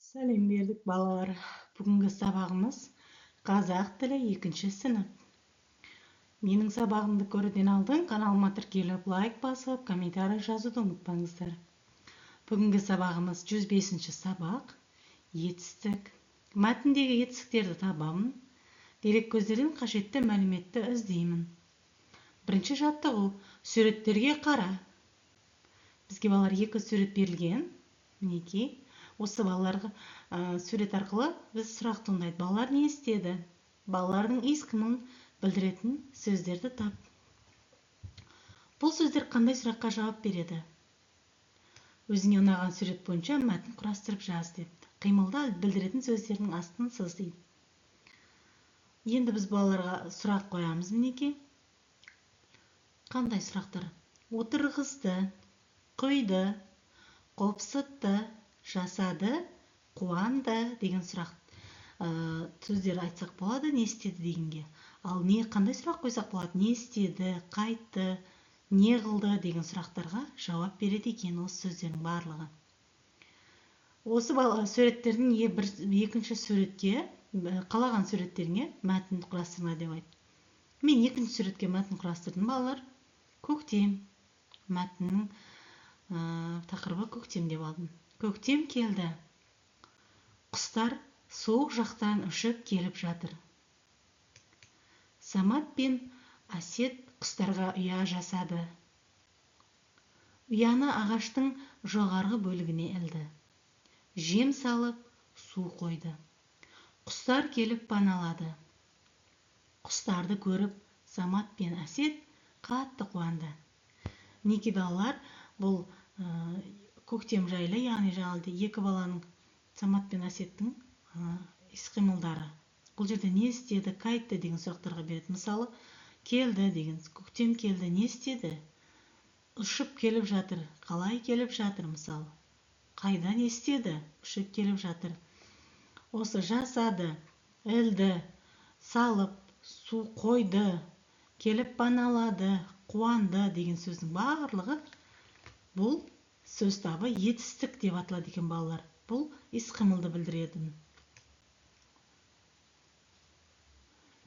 Сәлем бердік балалар. Бүгінгі сабағымыз қазақ тілі 2-ші сынып. Менің сабағымды көруден алдын каналыма тіркеліп, лайк басып, комментарий жазуды ұмытпаңыздар. Бүгінгі сабағымыз 105-ші сабақ. Етістік. Мәтіндегі етістіктерді табамын. Дерек көздерден қажетті мәліметті іздеймін. Бірінші жаттығу. Суреттерге қара. Бізге балалар 2 сурет берілген. Мінекей. Осы балаларға сурет арқылы біз сұрақ туындайды. Балалар не істеді? Балалардың ес-қимылын білдіретін сөздерді тап. Бұл сөздер қандай сұраққа жауап береді? Өзіңе ұнаған сурет бойынша мәтін құрастырып жаз деп. Қимылды білдіретін сөздердің астын сыз дейді. Енді біз балаларға сұрақ қоямыз, мінекей. Қандай сұрақтар? Отырғызды, құйды, қопсытты, жасады, қуанды деген сұрақ сөздер айтсақ болады, не істеді дегенге. Ал қандай сұрақ қойсақ болады? Не істеді, қайтты, не қылды деген сұрақтарға жауап береді екен осы сөздердің барлығы. Осы суреттердің екінші суретке, қалаған суреттеріне мәтін құрастырыңдар деп айтты. Мен екінші суретке мәтін құрастырдым, балалар. Көктем. Мәтіннің тақырыбы көктем деп алдым. Көктем келді. Құстар суық жақтан ұшып келіп жатыр. Самат пен Әсет құстарға ұя жасады. Ұяны ағаштың жоғарғы бөлігіне ілді. Жем салып, су қойды. Құстар келіп паналады. Құстарды көріп, Самат пен Әсет қатты қуанды. Неке балалар, бұл көктем жайлы, яғни жаңалды екі баланың, Самат пен Әсеттің іс-қимылдары. Бұл жерде не істеді, қайтты деген сұрақтарға береді. Мысалы, келді деген, көктем келді, не істеді? Ұшып келіп жатыр, қалай келіп жатыр, мысалы. Қайда не істеді? Ұшып келіп жатыр. Осы жасады, ілді, салып, су қойды, келіп паналады, қуанды деген сөздің барлығы бұл сөз табы етістік деп аталады екен балалар. Бұл іс-қимылды білдіреді.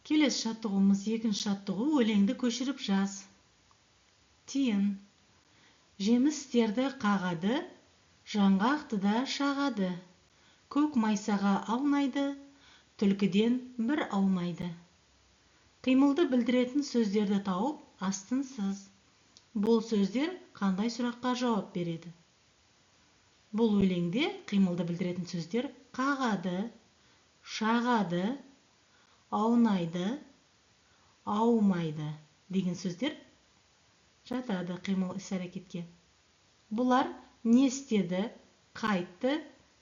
Келесі жаттығуымыз екінші жаттығу. Өлеңді көшіріп жаз. Тиын. Жемістерді қағады, жаңғақты да шағады. Көк майсаға аунайды, түлкіден бір аумайды. Қимылды білдіретін сөздерді тауып, астын сыз. Бұл сөздер қандай сұраққа жауап береді? Бұл өлеңде қимылды білдіретін сөздер қағады, шағады, аунайды, аумайды деген сөздер жатады қимыл іс-әрекетке. Бұлар не істеді, қайтты,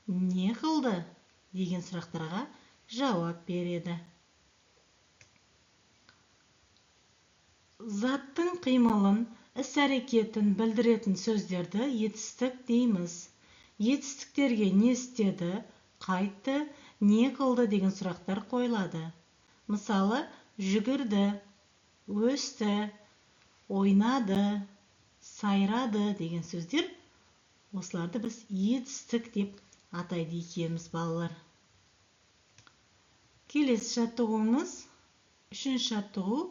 не қылды деген сұрақтарға жауап береді. Заттың қимылын, іс-әрекетін білдіретін сөздерді етістік дейміз. Етістіктерге не істеді, қайтты, не қылды деген сұрақтар қойылады. Мысалы, жүгірді, өсті, ойнады, сайрады деген сөздер, осыларды біз етістік деп атайды екенбіз, балалар. Келесі жаттығуымыз, үшінші жаттығу,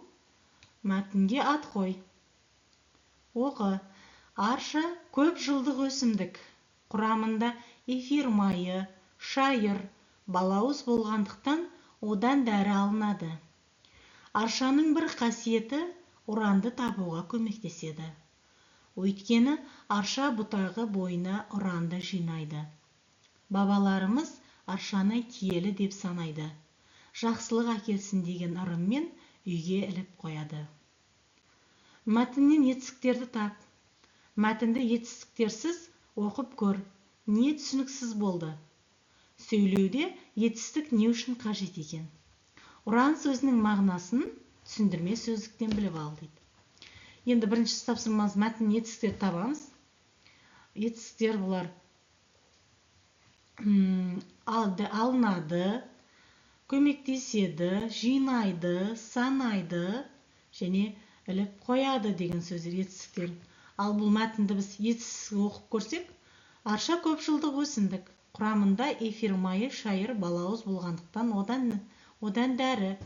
мәтінге ат қой. Оқы. Арша көп жылдық өсімдік. Құрамында эфир майы, шайыр, балауыз болғандықтан одан дәрі алынады. Аршаның бір қасиеті ұранды табуға көмектеседі. Өйткені арша бұтағы бойына ұранды жинайды. Бабаларымыз аршаны киелі деп санайды. Жақсылық әкелсін деген ырыммен үйге іліп қояды. Мәтіннен етістіктерді тап. Мәтінді етістіктерсіз оқып көр. Не түсініксіз болды? Сөйлеуде етістік не үшін қажет екен? Ұран сөзінің мағынасын түсіндірме сөздіктен біліп ал дейді. Енді бірінші тапсырмамыз мәтін етістіктер табамыз. Етістіктер бұлар алынады, көмектеседі, жинайды, санайды және іліп қояды деген сөздер етістіктер. Ал бұл мәтінді біз етістік оқып көрсек, Арша көп жылдық өсімдік. Құрамында эфир майы, шайыр, балауыз болғандықтан одан дәрі.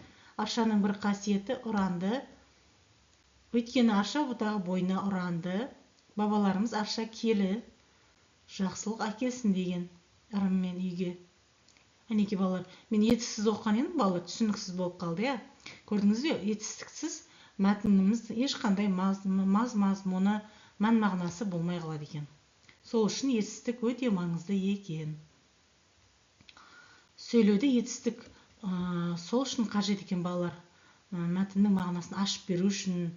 Аршаның бір қасиеті ұранды. Өйткені арша бұтағы бойына ұранды. Бабаларымыз арша келі жақсылық әкелсін деген ырыммен үйге. Әнеке балалар, мен етсіз оқыған едім, балалар түсініксіз болып қалды, я. Көрдіңіз бе, етістіксіз мәтініміз ешқандай мазмұны, мән-мағынасы болмай қалады екен. Сол үшін етістік өте маңызды екен. Сөйлеуде етістік сол үшін қажет екен, балалар. Мәтіннің мағынасын ашып беру үшін,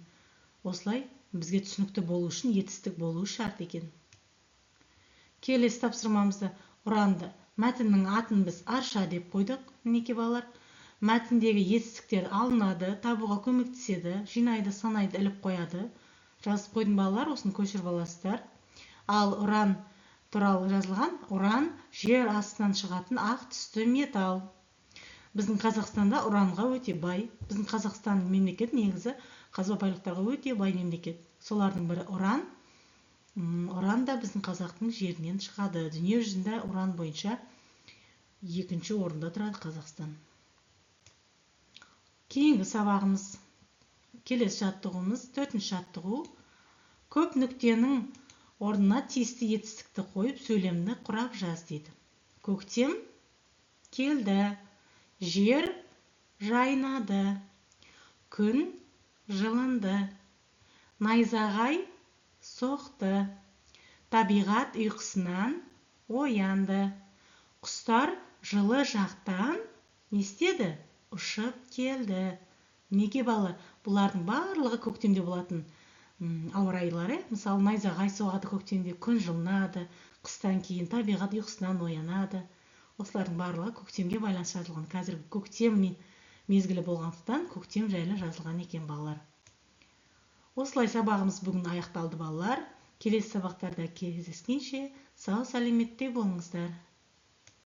осылай бізге түсінікті болу үшін етістік болу шарт екен. Келесі тапсырмамызда ұранды. Мәтіннің атын біз арша деп қойдық, мінеке балалар. Мәтіндегі етістіктер алынады, табуға көмектеседі, жинайды, санайды, іліп қояды. Жазып қойдың балалар, осыны көшіріп аласыздар. Ал ұран туралы жазылған, ұран жер астынан шығатын ақ түсті металл. Біздің Қазақстанда ұранға өте бай. Біздің Қазақстан мемлекет негізі қазба байлықтарға өте бай мемлекет. Солардың бірі ұран. Уран да біздің қазақтың жерінен шығады. Дүние жүзінде уран бойынша екінші орында тұрады Қазақстан. Кейінгі сабағымыз, келесі жаттығуымыз, 4-ші жаттығу. Көп нүктенің орнына тиісті етістікті қойып, сөйлемді құрап жаз дейді. Көктем келді, жер жайнады, күн жылынды, найзағай соқты, табиғат ұйқысынан оянды, құстар жылы жақтан не істеді? Ұшып келді. Неге балалар? Бұлардың барлығы көктемде болатын ауа райлары. Мысалы, найзағай соғады көктемде, күн жылынады, қыстан кейін табиғат ұйқысынан оянады. Осылардың барлығы көктемге байланысты жазылған. Қазіргі көктем мезгілі болғандықтан көктем жайлы жазылған екен, балалар. Осылай сабағымыз бүгін аяқталды, балалар. Келесі сабақтарда кездескенше сау сәлеметте болыңыздар.